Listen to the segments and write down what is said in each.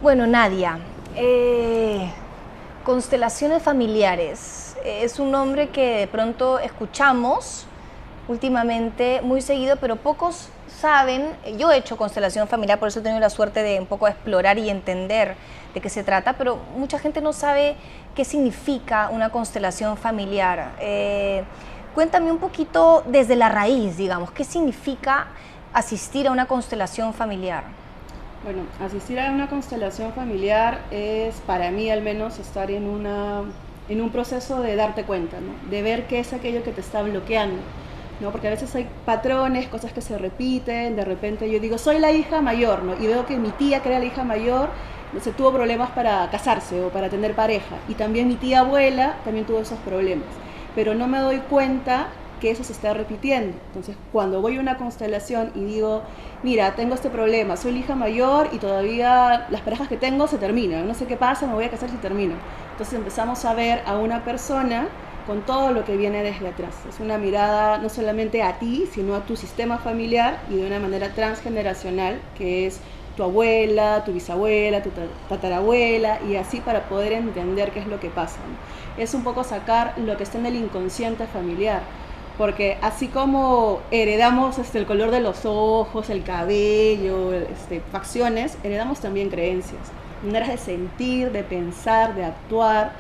Bueno, Nadia, constelaciones familiares es un nombre que de pronto escuchamos últimamente muy seguido, pero pocos saben. Yo he hecho constelación familiar, por eso he tenido la suerte de un poco explorar y entender de qué se trata, pero mucha gente no sabe qué significa una constelación familiar. Cuéntame un poquito desde la raíz, digamos, ¿qué significa asistir a una constelación familiar? Bueno, asistir a una constelación familiar es, para mí al menos, estar en un proceso de darte cuenta, ¿no? De ver qué es aquello que te está bloqueando, ¿no? Porque a veces hay patrones, cosas que se repiten. De repente yo digo, soy la hija mayor, ¿no? Y veo que mi tía, que era la hija mayor, no sé, tuvo problemas para casarse o para tener pareja. Y también mi tía abuela también tuvo esos problemas. Pero no me doy cuenta que eso se está repitiendo. Entonces, cuando voy a una constelación y digo, mira, tengo este problema, soy la hija mayor y todavía las parejas que tengo se terminan, no sé qué pasa, me voy a casar si termino. Entonces empezamos a ver a una persona con todo lo que viene desde atrás. Es una mirada no solamente a ti, sino a tu sistema familiar y de una manera transgeneracional, que es tu abuela, tu bisabuela, tu tatarabuela, y así para poder entender qué es lo que pasa, ¿no? Es un poco sacar lo que está en el inconsciente familiar, porque así como heredamos el color de los ojos, el cabello, facciones, heredamos también creencias, maneras de sentir, de pensar, de actuar,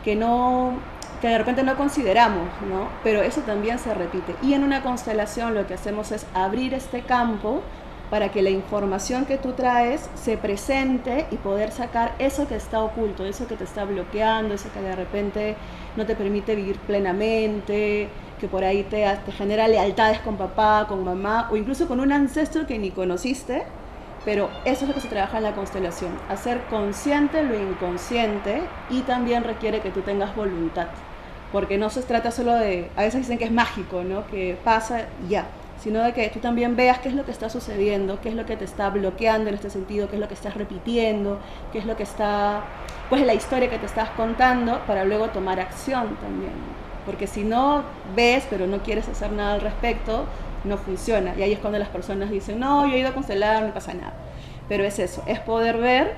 que de repente no consideramos, ¿no? Pero eso también se repite. Y en una constelación lo que hacemos es abrir este campo para que la información que tú traes se presente y poder sacar eso que está oculto, eso que te está bloqueando, eso que de repente no te permite vivir plenamente, que por ahí te genera lealtades con papá, con mamá, o incluso con un ancestro que ni conociste. Pero eso es lo que se trabaja en la constelación, hacer consciente lo inconsciente, y también requiere que tú tengas voluntad, porque no se trata solo de, a veces dicen que es mágico, ¿no? Que pasa y ya, sino de que tú también veas qué es lo que está sucediendo, qué es lo que te está bloqueando en este sentido, qué es lo que estás repitiendo, qué es lo que cuál es la historia que te estás contando, para luego tomar acción también, ¿no? Porque si no ves, pero no quieres hacer nada al respecto, no funciona. Y ahí es cuando las personas dicen, no, yo he ido a constelar, no pasa nada. Pero es eso, es poder ver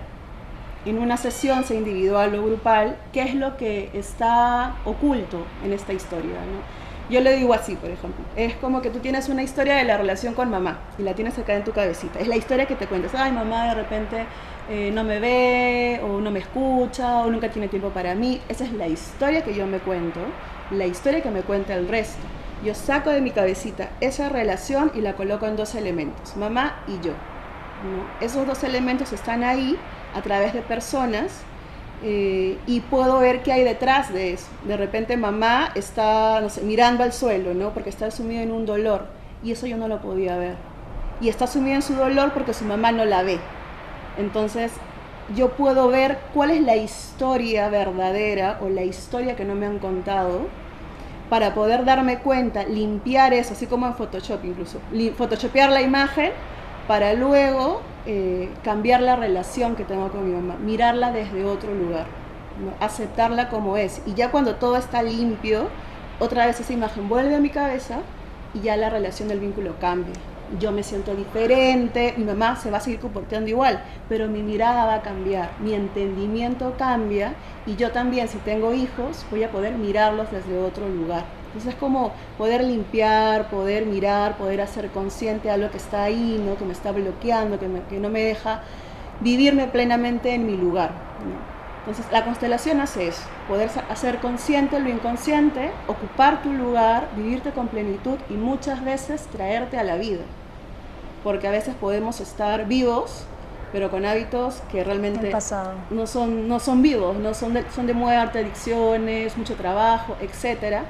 en una sesión, sea individual o grupal, qué es lo que está oculto en esta historia, ¿no? Yo le digo así, por ejemplo, es como que tú tienes una historia de la relación con mamá y la tienes acá en tu cabecita. Es la historia que te cuentas. Ay, mamá de repente no me ve, o no me escucha, o nunca tiene tiempo para mí. Esa es la historia que yo me cuento, la historia que me cuenta el resto. Yo saco de mi cabecita esa relación y la coloco en dos elementos, mamá y yo, ¿no? Esos dos elementos están ahí a través de personas, y puedo ver qué hay detrás de eso. De repente mamá está, no sé, mirando al suelo, ¿no? Porque está sumida en un dolor, y eso yo no lo podía ver. Y está sumida en su dolor porque su mamá no la ve. Entonces yo puedo ver cuál es la historia verdadera o la historia que no me han contado, para poder darme cuenta, limpiar eso, así como en Photoshop incluso, photoshopear la imagen para luego cambiar la relación que tengo con mi mamá, mirarla desde otro lugar, ¿no? Aceptarla como es. Y ya cuando todo está limpio, otra vez esa imagen vuelve a mi cabeza y ya la relación del vínculo cambia. Yo me siento diferente, mi mamá se va a seguir comportando igual, pero mi mirada va a cambiar, mi entendimiento cambia, y yo también, si tengo hijos, voy a poder mirarlos desde otro lugar. Entonces es como poder limpiar, poder mirar, poder hacer consciente a lo que está ahí, ¿no? Que me está bloqueando, que no me deja vivirme plenamente en mi lugar, ¿no? Entonces la constelación hace eso, poder hacer consciente lo inconsciente, ocupar tu lugar, vivirte con plenitud y muchas veces traerte a la vida. Porque a veces podemos estar vivos, pero con hábitos que realmente no son vivos, son de muerte, adicciones, mucho trabajo, etc.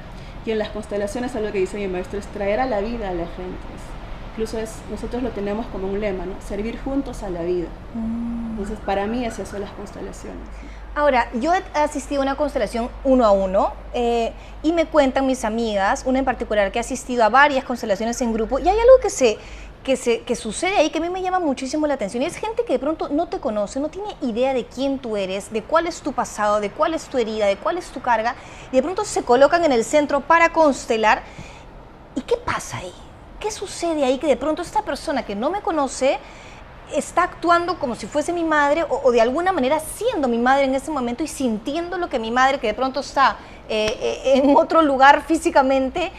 Y en las constelaciones, algo que dice mi maestro, es traer a la vida a la gente. Incluso nosotros lo tenemos como un lema, ¿no? Servir juntos a la vida. Entonces, para mí es eso, las constelaciones. Ahora, yo he asistido a una constelación 1 a 1, y me cuentan mis amigas, una en particular que ha asistido a varias constelaciones en grupo, y hay algo que sucede ahí que a mí me llama muchísimo la atención, y es gente que de pronto no te conoce, no tiene idea de quién tú eres, de cuál es tu pasado, de cuál es tu herida, de cuál es tu carga, y de pronto se colocan en el centro para constelar. ¿Y qué pasa ahí? ¿Qué sucede ahí que de pronto esta persona que no me conoce está actuando como si fuese mi madre o de alguna manera siendo mi madre en ese momento y sintiendo lo que mi madre, que de pronto está en otro lugar físicamente,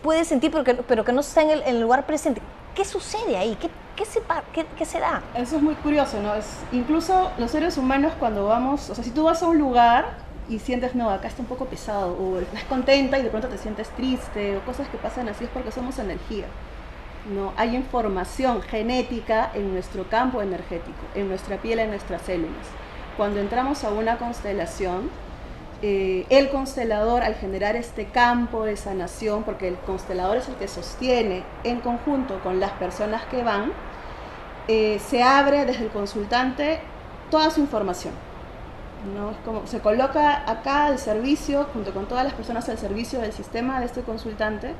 puede sentir, pero que no está en el lugar presente. ¿Qué sucede ahí? ¿Qué se da? Eso es muy curioso, ¿no? Incluso los seres humanos cuando vamos, o sea, si tú vas a un lugar y sientes, no, acá está un poco pesado, o estás contenta y de pronto te sientes triste, o cosas que pasan así, es porque somos energía. No, hay información genética en nuestro campo energético, en nuestra piel, en nuestras células. Cuando entramos a una constelación, el constelador, al generar este campo de sanación, porque el constelador es el que sostiene en conjunto con las personas que van, se abre desde el consultante toda su información, ¿no? Es como, se coloca acá al servicio, junto con todas las personas al servicio del sistema de este consultante,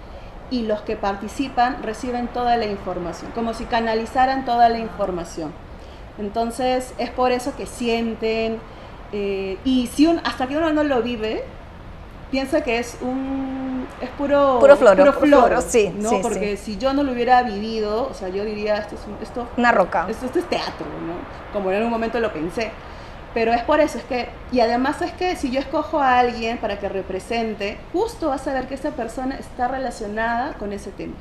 y los que participan reciben toda la información, como si canalizaran toda la información. Entonces es por eso que sienten, y si hasta que uno no lo vive, piensa que es puro floro, sí, ¿no? Sí, porque sí. si yo no lo hubiera vivido, o sea, yo diría, esto Una roca. Esto es teatro, ¿no? Como en un momento lo pensé. Pero es por eso, y además es que si yo escojo a alguien para que represente, justo vas a ver que esa persona está relacionada con ese tema.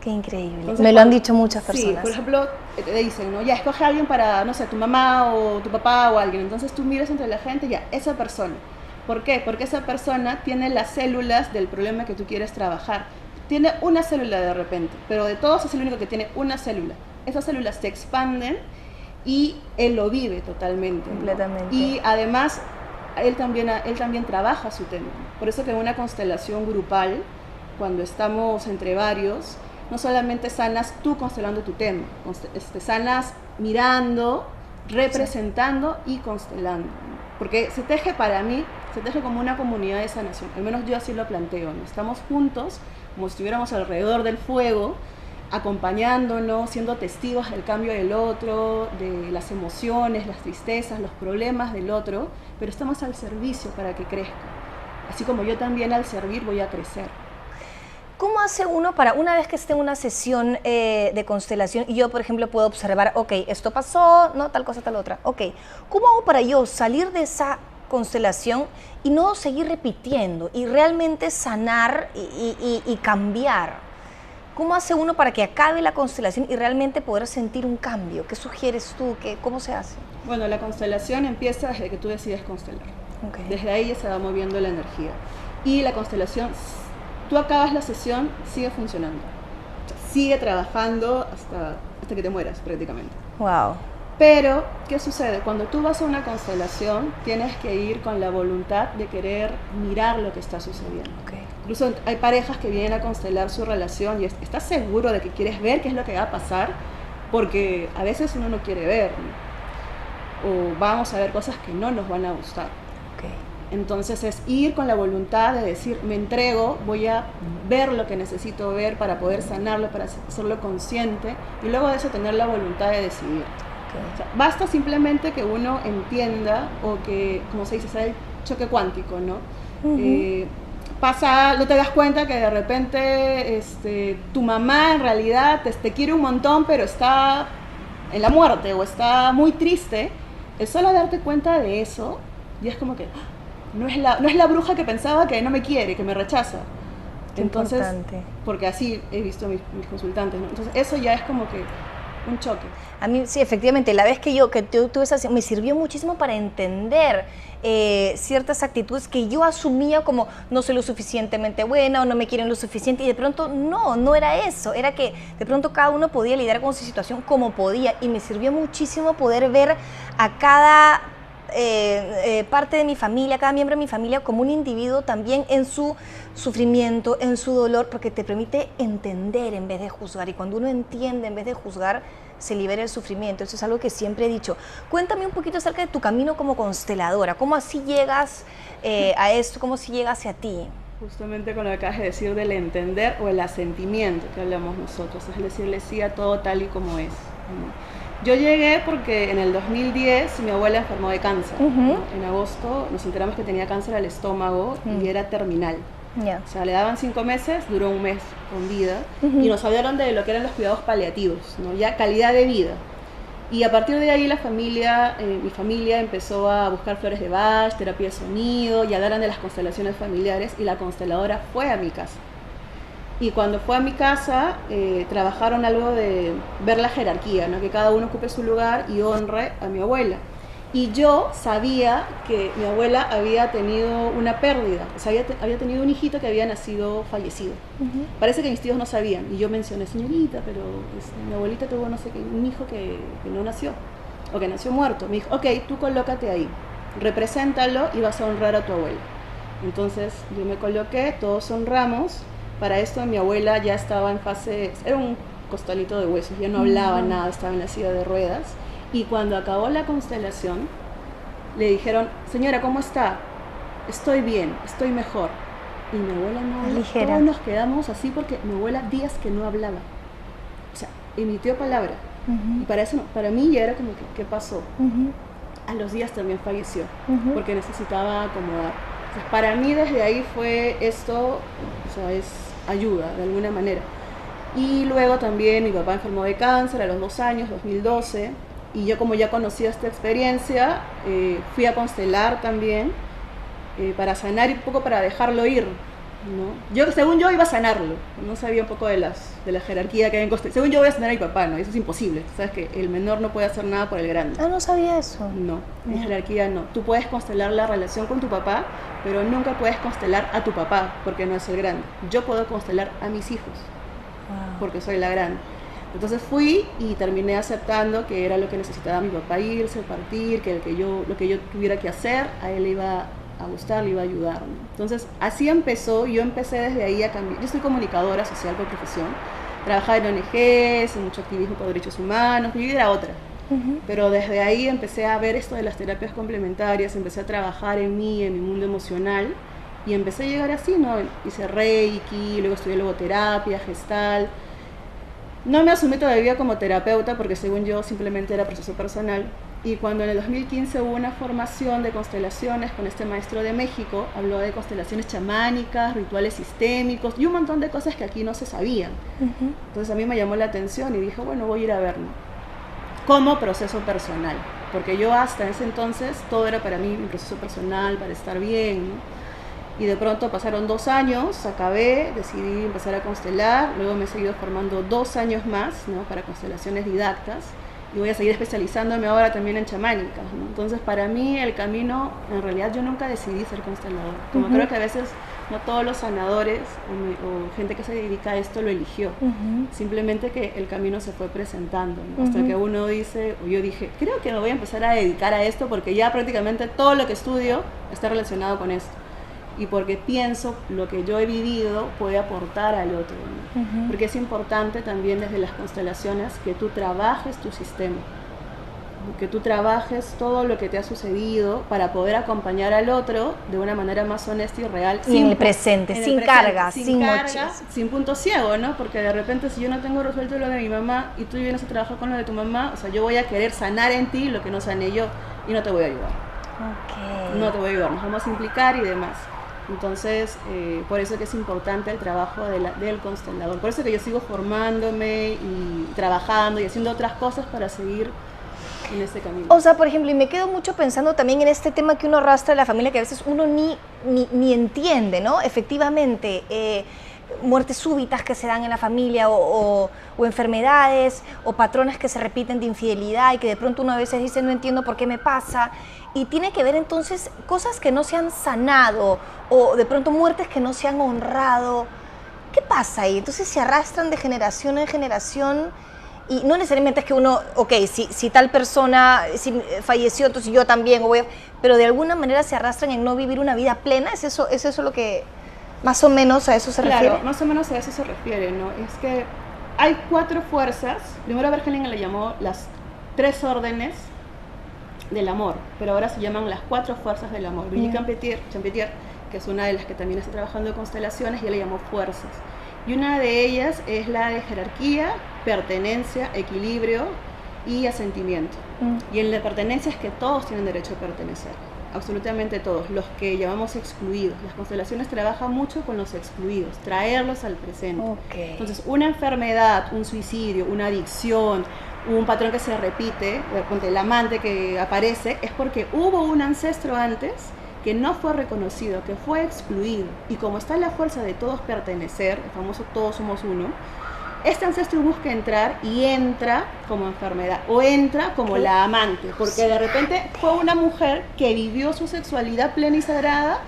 Qué increíble. Entonces, me lo han dicho muchas personas. Sí, por ejemplo, te dicen, ¿no? Ya, escoge a alguien para, no sé, tu mamá o tu papá o alguien. Entonces tú miras entre la gente, ya, esa persona. ¿Por qué? Porque esa persona tiene las células del problema que tú quieres trabajar. Tiene una célula de repente, pero de todos es el único que tiene una célula. Esas células se expanden y él lo vive totalmente, ¿no? Completamente. Y además él también trabaja su tema. Por eso que en una constelación grupal, cuando estamos entre varios, no solamente sanas tú constelando tu tema, sanas mirando, representando y constelando. Porque se teje, para mí, se teje como una comunidad de sanación. Al menos yo así lo planteo, ¿no? Estamos juntos, como si estuviéramos alrededor del fuego, acompañándonos, siendo testigos del cambio del otro, de las emociones, las tristezas, los problemas del otro, pero estamos al servicio para que crezca. Así como yo también al servir voy a crecer. ¿Cómo hace uno para, una vez que esté en una sesión de constelación, y yo, por ejemplo, puedo observar, ok, esto pasó, no, tal cosa, tal otra, ok, ¿cómo hago para yo salir de esa constelación y no seguir repitiendo y realmente sanar y cambiar? ¿Cómo hace uno para que acabe la constelación y realmente poder sentir un cambio? ¿Qué sugieres tú? ¿Cómo se hace? Bueno, la constelación empieza desde que tú decides constelar. Okay. Desde ahí ya se va moviendo la energía. Y la constelación, tú acabas la sesión, sigue funcionando. Sigue trabajando hasta que te mueras prácticamente. Wow. Pero, ¿qué sucede? Cuando tú vas a una constelación, tienes que ir con la voluntad de querer mirar lo que está sucediendo. Okay. Incluso hay parejas que vienen a constelar su relación y estás seguro de que quieres ver qué es lo que va a pasar, porque a veces uno no quiere ver, ¿no? O vamos a ver cosas que no nos van a gustar. Okay. Entonces es ir con la voluntad de decir, me entrego, voy a ver lo que necesito ver para poder sanarlo, para hacerlo consciente, y luego de eso tener la voluntad de decidir. Okay. O sea, basta simplemente que uno entienda, o que, como se dice, sea el choque cuántico, ¿no? No te das cuenta que de repente tu mamá en realidad te quiere un montón, pero está en la muerte o está muy triste. El solo darte cuenta de eso, ya es como que no es la bruja que pensaba que no me quiere, que me rechaza. Entonces, importante. porque así he visto mis consultantes, ¿no? Entonces eso ya es como que un choque. A mí sí, efectivamente, la vez que yo tuve esa sesión me sirvió muchísimo para entender ciertas actitudes que yo asumía como no soy lo suficientemente buena o no me quieren lo suficiente, y de pronto no era eso, era que de pronto cada uno podía lidiar con su situación como podía, y me sirvió muchísimo poder ver a cada parte de mi familia, cada miembro de mi familia como un individuo también en su sufrimiento, en su dolor, porque te permite entender en vez de juzgar, y cuando uno entiende en vez de juzgar, se libera el sufrimiento. Eso es algo que siempre he dicho. Cuéntame un poquito acerca de tu camino como consteladora, cómo así llegas a esto, cómo así llegas hacia ti. Justamente con lo que acabas de decir del entender o el asentimiento que hablamos nosotros, es decirle sí a todo tal y como es, ¿no? Yo llegué porque en el 2010 mi abuela enfermó de cáncer, ¿no? En agosto nos enteramos que tenía cáncer al estómago y era terminal. Ya. O sea, le daban 5 meses, duró un mes con vida, y nos hablaron de lo que eran los cuidados paliativos, ¿no? Ya calidad de vida. Y a partir de ahí mi familia empezó a buscar flores de Bach, terapia de sonido, y hablaron de las constelaciones familiares, y la consteladora fue a mi casa. Y cuando fue a mi casa, trabajaron algo de ver la jerarquía, ¿no? Que cada uno ocupe su lugar y honre a mi abuela. Y yo sabía que mi abuela había tenido una pérdida, o sea, había tenido un hijito que había nacido fallecido. Parece que mis tíos no sabían, y yo mencioné, señorita, pero mi abuelita tuvo, no sé qué, un hijo que no nació, o que nació muerto. Me dijo, ok, tú colócate ahí, represéntalo y vas a honrar a tu abuela. Entonces yo me coloqué, todos honramos. Para esto mi abuela ya estaba en fase, era un costalito de huesos, ya no hablaba nada, estaba en la silla de ruedas. Y cuando acabó la constelación, le dijeron, señora, ¿cómo está? Estoy bien, estoy mejor. Y mi abuela no hablaba. Todos nos quedamos así porque mi abuela días que no hablaba. O sea, emitió palabra. Y para mí ya era como que, ¿qué pasó? A los días también falleció, porque necesitaba acomodar. Entonces, para mí desde ahí fue esto, o sea, es ayuda de alguna manera. Y luego también mi papá enfermó de cáncer a los 2 años, 2012. Y yo, como ya conocía esta experiencia, fui a constelar también para sanar y un poco para dejarlo ir, ¿no? Según yo iba a sanarlo, no sabía un poco de la jerarquía que hay en constelación. Según yo voy a sanar a mi papá, ¿no? Eso es imposible, sabes que el menor no puede hacer nada por el grande. Ah, no sabía eso. No, en jerarquía no. Tú puedes constelar la relación con tu papá, pero nunca puedes constelar a tu papá, porque no es el grande. Yo puedo constelar a mis hijos, porque soy la grande. Entonces fui y terminé aceptando que era lo que necesitaba mi papá, irse, partir, que lo que yo tuviera que hacer, a él le iba a gustar, le iba a ayudar, ¿no? Entonces así empezó, yo empecé desde ahí a cambiar. Yo soy comunicadora social por profesión, trabajaba en ONGs, en mucho activismo por derechos humanos, mi vida era otra. Pero desde ahí empecé a ver esto de las terapias complementarias, empecé a trabajar en mí, en mi mundo emocional, y empecé a llegar así, ¿no? Hice Reiki, luego estudié logoterapia, Gestalt. No me asumí todavía como terapeuta porque según yo simplemente era proceso personal. Y cuando en el 2015 hubo una formación de constelaciones con este maestro de México, habló de constelaciones chamánicas, rituales sistémicos y un montón de cosas que aquí no se sabían. Entonces a mí me llamó la atención y dije, bueno, voy a ir a verlo. Como proceso personal, porque yo hasta ese entonces todo era para mí mi proceso personal, para estar bien, ¿no? Y de pronto pasaron 2 años, acabé, decidí empezar a constelar, luego me he seguido formando 2 años más, ¿no? Para constelaciones didactas, y voy a seguir especializándome ahora también en chamánicas, ¿no? Entonces para mí el camino, en realidad yo nunca decidí ser constelador, como creo que a veces no todos los sanadores o gente que se dedica a esto lo eligió, simplemente que el camino se fue presentando, ¿no? Hasta que uno dice, o yo dije, creo que me voy a empezar a dedicar a esto porque ya prácticamente todo lo que estudio está relacionado con esto. Y porque pienso lo que yo he vivido puede aportar al otro, ¿no? Porque es importante también desde las constelaciones que tú trabajes tu sistema, que tú trabajes todo lo que te ha sucedido para poder acompañar al otro de una manera más honesta y real. Y en el presente, sin cargas, sin mochis. Sin punto ciego, ¿no? Porque de repente si yo no tengo resuelto lo de mi mamá y tú vienes a trabajar con lo de tu mamá, o sea, yo voy a querer sanar en ti lo que no sané yo y no te voy a ayudar. No te voy a ayudar, nos vamos a implicar y demás. Entonces, por eso que es importante el trabajo del constelador. Por eso que yo sigo formándome y trabajando y haciendo otras cosas para seguir en este camino. O sea, por ejemplo, y me quedo mucho pensando también en este tema que uno arrastra de la familia, que a veces uno ni entiende, ¿no? Efectivamente, muertes súbitas que se dan en la familia o enfermedades o patrones que se repiten de infidelidad y que de pronto uno a veces dice, no entiendo por qué me pasa. Y tiene que ver entonces cosas que no se han sanado o de pronto muertes que no se han honrado. ¿Qué pasa ahí? Entonces se arrastran de generación en generación y no necesariamente es que uno, ok, si tal persona falleció, entonces yo también, pero de alguna manera se arrastran en no vivir una vida plena. ¿Es eso lo que más o menos a eso se refiere? Claro, más o menos a eso se refiere, ¿no? Es que hay 4 fuerzas. Primero Bergelinger le llamó las 3 órdenes del amor, pero ahora se llaman las 4 fuerzas del amor. Brigitte Champetier, que es una de las que también está trabajando en constelaciones, ya le llamó fuerzas. Y una de ellas es la de jerarquía, pertenencia, equilibrio y asentimiento. Y en la pertenencia es que todos tienen derecho a pertenecer. absolutamente todos, los que llamamos excluidos. Las constelaciones trabajan mucho con los excluidos, traerlos al presente. Okay. Entonces, una enfermedad, un suicidio, una adicción, un patrón que se repite, el amante que aparece, es porque hubo un ancestro antes que no fue reconocido, que fue excluido. Y como está la fuerza de todos pertenecer, el famoso todos somos uno, este ancestro busca entrar y entra como enfermedad o entra como la amante, porque de repente fue una mujer que vivió su sexualidad plena y sagrada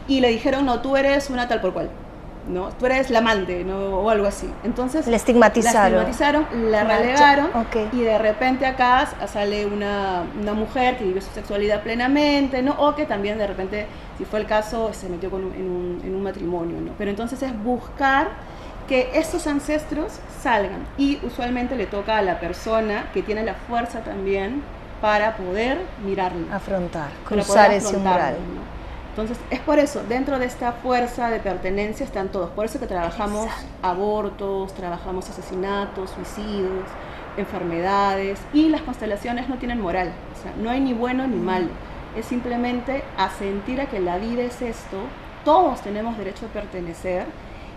y le dijeron, no, tú eres una tal por cual, ¿no? Tú eres la amante, ¿no? O algo así. Entonces la estigmatizaron, la relegaron, okay. Y de repente acá sale una mujer que vive su sexualidad plenamente, ¿no? O que también de repente, si fue el caso, se metió en un matrimonio, ¿no? Pero entonces es buscar que estos ancestros salgan, y usualmente le toca a la persona que tiene la fuerza también para poder mirarlo, afrontar, cruzar ese umbral, ¿no? Entonces es por eso, dentro de esta fuerza de pertenencia están todos, por eso que trabajamos abortos, trabajamos asesinatos, suicidios, enfermedades, y las constelaciones no tienen moral, o sea, no hay ni bueno ni malo, es simplemente asentir a que la vida es esto, todos tenemos derecho a pertenecer,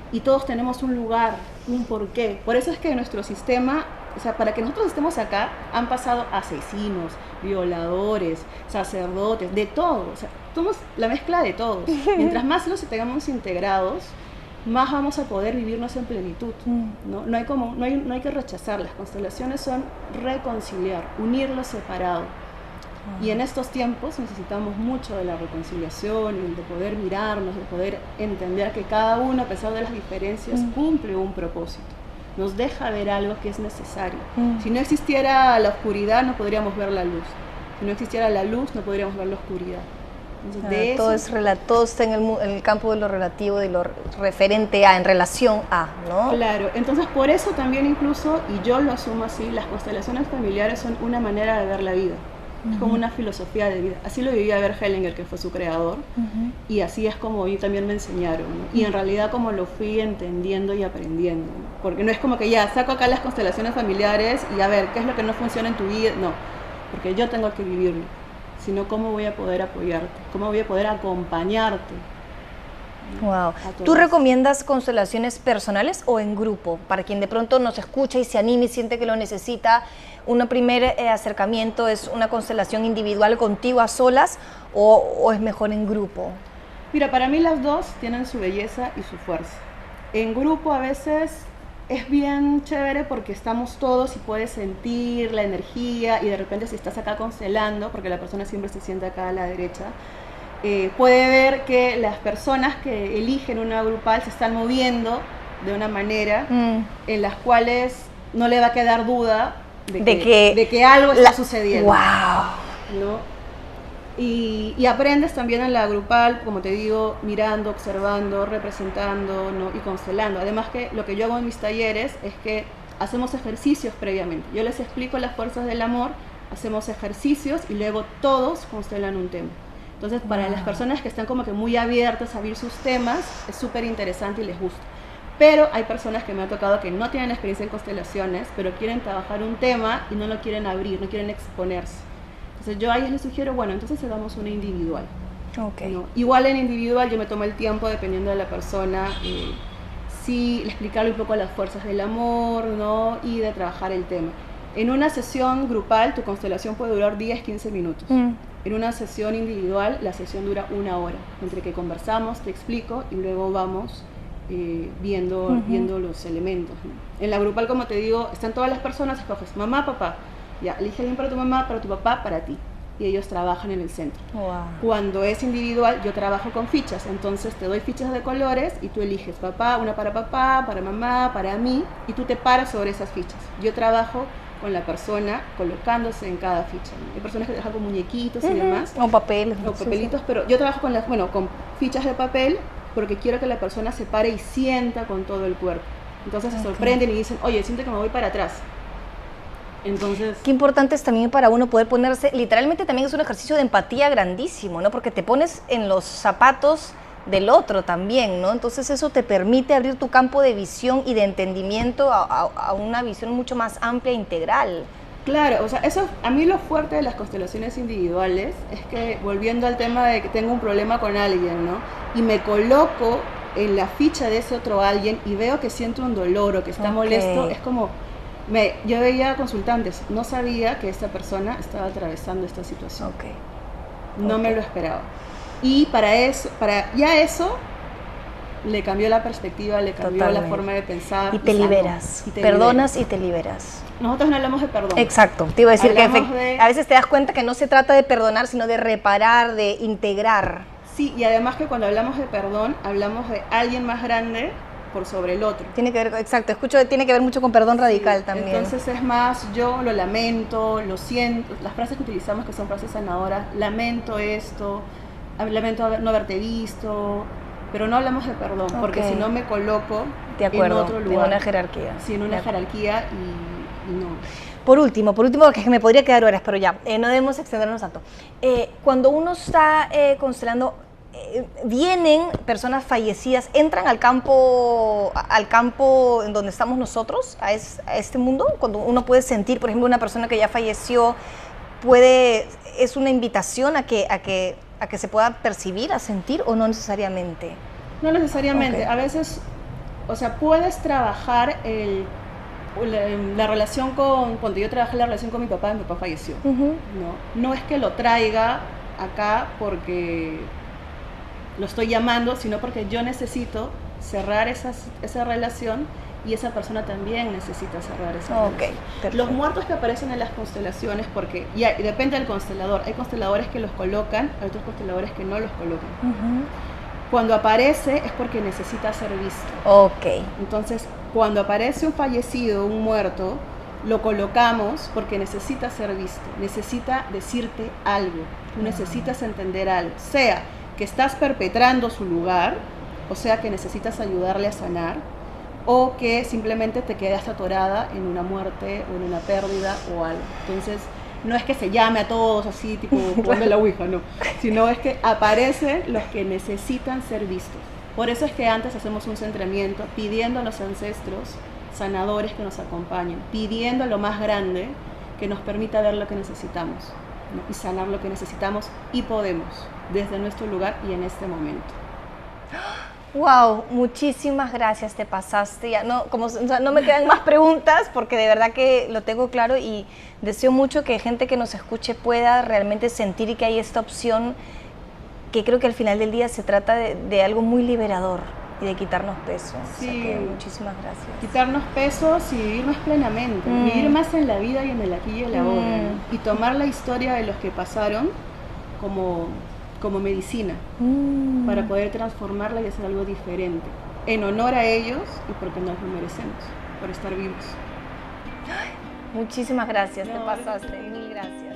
y todos tenemos un lugar, un porqué. Por eso es que nuestro sistema, o sea, para que nosotros estemos acá, han pasado asesinos, violadores, sacerdotes, de todo. O sea, somos la mezcla de todos. Mientras más los tengamos integrados, más vamos a poder vivirnos en plenitud, ¿no? No hay que rechazar. Las constelaciones son reconciliar, unir lo separado. Y en estos tiempos necesitamos mucho de la reconciliación, de poder mirarnos, de poder entender que cada uno, a pesar de las diferencias, cumple un propósito. Nos deja ver algo que es necesario. Si no existiera la oscuridad, no podríamos ver la luz. Si no existiera la luz, no podríamos ver la oscuridad. Entonces, todo está en el campo de lo relativo, de lo referente a, en relación a, ¿no? Claro, entonces por eso también incluso, y yo lo asumo así, las constelaciones familiares son una manera de ver la vida. Es como una filosofía de vida. Así lo vivía Bert Hellinger, que fue su creador, y así es como a mí también me enseñaron, ¿no? Y en realidad como lo fui entendiendo y aprendiendo, ¿no? Porque no es como que ya saco acá las constelaciones familiares y a ver qué es lo que no funciona en tu vida, no, porque yo tengo que vivirlo, sino cómo voy a poder apoyarte, cómo voy a poder acompañarte. Wow. ¿Tú recomiendas constelaciones personales o en grupo? Para quien de pronto nos escucha y se anime y siente que lo necesita, un primer acercamiento es una constelación individual contigo a solas o es mejor en grupo. Mira, para mí las dos tienen su belleza y su fuerza. En grupo a veces es bien chévere porque estamos todos y puedes sentir la energía, y de repente si estás acá constelando, porque la persona siempre se sienta acá a la derecha, puede ver que las personas que eligen una grupal se están moviendo de una manera en las cuales no le va a quedar duda de que algo está sucediendo. ¡Wow! ¿No? Y aprendes también en la grupal, como te digo, mirando, observando, representando, ¿no? Y constelando. Además que lo que yo hago en mis talleres es que hacemos ejercicios previamente. Yo les explico las fuerzas del amor, hacemos ejercicios y luego todos constelan un tema. Entonces, para las personas que están como que muy abiertas a abrir sus temas, es súper interesante y les gusta. Pero hay personas que me ha tocado que no tienen experiencia en constelaciones, pero quieren trabajar un tema y no lo quieren abrir, no quieren exponerse. Entonces, yo a ellos les sugiero, bueno, entonces hagamos una individual. Okay. ¿No? Igual en individual yo me tomo el tiempo, dependiendo de la persona, sí, explicarle un poco las fuerzas del amor, ¿no? Y de trabajar el tema. En una sesión grupal, tu constelación puede durar 10-15 minutos. En una sesión individual, la sesión dura 1 hora, entre que conversamos, te explico, y luego vamos viendo los elementos, ¿no? En la grupal, como te digo, están todas las personas, escoges mamá, papá, ya, elige bien para tu mamá, para tu papá, para ti, y ellos trabajan en el centro. Wow. Cuando es individual, yo trabajo con fichas, entonces te doy fichas de colores y tú eliges una para mamá, para mí, y tú te paras sobre esas fichas. Yo trabajo con la persona colocándose en cada ficha, ¿no? Hay personas que trabajan con muñequitos y demás. O papeles. O papelitos, pero yo trabajo con fichas de papel porque quiero que la persona se pare y sienta con todo el cuerpo. Entonces se sorprenden y dicen, oye, siento que me voy para atrás. Entonces, qué importante es también para uno poder ponerse, literalmente también es un ejercicio de empatía grandísimo, ¿no? Porque te pones en los zapatos del otro también, ¿no? Entonces eso te permite abrir tu campo de visión y de entendimiento a una visión mucho más amplia e integral. Claro, o sea, eso, a mí lo fuerte de las constelaciones individuales es que, volviendo al tema de que tengo un problema con alguien, ¿no? Y me coloco en la ficha de ese otro alguien y veo que siento un dolor o que está molesto, es como, yo veía consultantes, no sabía que esta persona estaba atravesando esta situación. No me lo esperaba. Y para eso le cambió la perspectiva, le cambió la forma de pensar. Y te liberas, perdonas y te liberas. Nosotros no hablamos de perdón. Exacto, te iba a decir que a veces te das cuenta que no se trata de perdonar, sino de reparar, de integrar. Sí, y además que cuando hablamos de perdón, hablamos de alguien más grande por sobre el otro. Tiene que ver, exacto, tiene que ver mucho con perdón radical también. Entonces es más, yo lo lamento, lo siento, las frases que utilizamos que son frases sanadoras, lamento esto, lamento no haberte visto, pero no hablamos de perdón, porque si no me coloco en otro lugar. En una jerarquía. Sí, en una jerarquía y no. Por último, porque me podría quedar horas, pero ya, no debemos extendernos tanto. Cuando uno está constelando, vienen personas fallecidas, entran al campo en donde estamos nosotros, a este mundo, cuando uno puede sentir, por ejemplo, una persona que ya falleció, es una invitación a que se pueda percibir, a sentir, o no necesariamente. No necesariamente, a veces, o sea, puedes trabajar la relación cuando yo trabajé la relación con mi papá falleció. No es que lo traiga acá porque lo estoy llamando, sino porque yo necesito cerrar esa relación y esa persona también necesita cerrar esa relación. Los muertos que aparecen en las constelaciones, porque y depende del constelador, hay consteladores que los colocan, hay otros consteladores que no los colocan. Cuando aparece es porque necesita ser visto. Entonces, cuando aparece un fallecido, un muerto, lo colocamos porque necesita ser visto, necesita decirte algo, tú necesitas entender algo, sea que estás perpetrando su lugar, o sea que necesitas ayudarle a sanar, o que simplemente te quedas atorada en una muerte o en una pérdida o algo. Entonces, no es que se llame a todos así, tipo jugando la ouija, no, sino es que aparecen los que necesitan ser vistos. Por eso es que antes hacemos un centramiento pidiendo a los ancestros sanadores que nos acompañen, pidiendo a lo más grande que nos permita ver lo que necesitamos, ¿no? Y sanar lo que necesitamos y podemos desde nuestro lugar y en este momento. Wow, muchísimas gracias, te pasaste. Ya no me quedan más preguntas porque de verdad que lo tengo claro y deseo mucho que gente que nos escuche pueda realmente sentir que hay esta opción, que creo que al final del día se trata de algo muy liberador y de quitarnos peso. Sí. O sea que muchísimas gracias. Quitarnos pesos y vivir más plenamente, vivir más en la vida y en el aquí y el ahora, ¿no? Y tomar la historia de los que pasaron como medicina, para poder transformarla y hacer algo diferente, en honor a ellos y porque nos lo merecemos, por estar vivos. Muchísimas gracias, te pasaste, mil gracias.